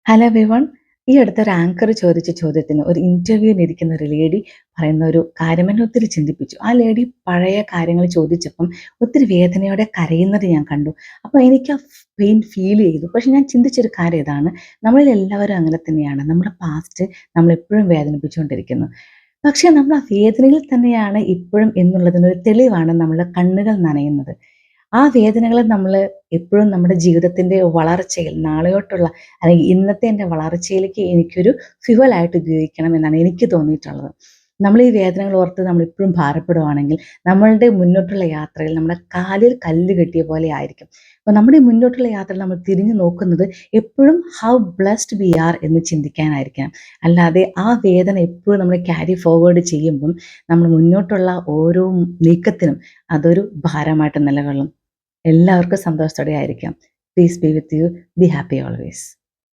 Hello everyone. ഈ അടുത്ത ഒരു ആങ്കർ ചോദിച്ച ചോദ്യത്തിന് ഒരു ഇന്റർവ്യൂവിന് ഇരിക്കുന്ന ഒരു ലേഡി പറയുന്ന ഒരു കാര്യം എന്നെ ഒത്തിരി ചിന്തിപ്പിച്ചു. ആ ലേഡി പഴയ കാര്യങ്ങൾ ചോദിച്ചപ്പം ഒത്തിരി വേദനയോടെ കരയുന്നത് ഞാൻ കണ്ടു. അപ്പോൾ എനിക്ക് ആ പെയിൻ ഫീൽ ചെയ്തു. പക്ഷെ ഞാൻ ചിന്തിച്ചൊരു കാര്യം ഇതാണ്, നമ്മളിൽ എല്ലാവരും അങ്ങനെ തന്നെയാണ്. നമ്മുടെ പാസ്റ്റ് നമ്മളെപ്പോഴും വേദനിപ്പിച്ചുകൊണ്ടിരിക്കുന്നു. പക്ഷെ നമ്മൾ ആ വേദനയിൽ തന്നെയാണ് ഇപ്പോഴും എന്നുള്ളതിനൊരു തെളിവാണ് നമ്മളുടെ കണ്ണുകൾ നനയുന്നത്. ആ വേദനകളെ നമ്മള് എപ്പോഴും നമ്മുടെ ജീവിതത്തിന്റെ വളർച്ചയിൽ നാളെയോട്ടുള്ള അല്ലെങ്കിൽ ഇന്നത്തെ എൻ്റെ വളർച്ചയിലേക്ക് എനിക്കൊരു ഫ്യുവലായിട്ട് ഉപയോഗിക്കണം എന്നാണ് എനിക്ക് തോന്നിയിട്ടുള്ളത്. നമ്മൾ ഈ വേദനകൾ ഓർത്ത് നമ്മളിപ്പോഴും ഭാരപ്പെടുവാണെങ്കിൽ നമ്മളുടെ മുന്നോട്ടുള്ള യാത്രയിൽ നമ്മുടെ കാലിൽ കല്ല് കെട്ടിയ പോലെ ആയിരിക്കും. അപ്പോൾ നമ്മുടെ ഈ മുന്നോട്ടുള്ള യാത്രയിൽ നമ്മൾ തിരിഞ്ഞു നോക്കുന്നത് എപ്പോഴും ഹൗ ബ്ലെസ്ഡ് വി ആർ എന്ന് ചിന്തിക്കാനായിരിക്കണം. അല്ലാതെ ആ വേദന എപ്പോഴും നമ്മൾ ക്യാരി ഫോർവേഡ് ചെയ്യുമ്പം നമ്മൾ മുന്നോട്ടുള്ള ഓരോ നീക്കത്തിനും അതൊരു ഭാരമായിട്ട് നിലകൊള്ളും. എല്ലാവർക്കും സന്തോഷത്തോടെ ആയിരിക്കാം. Peace be with you. Be happy always.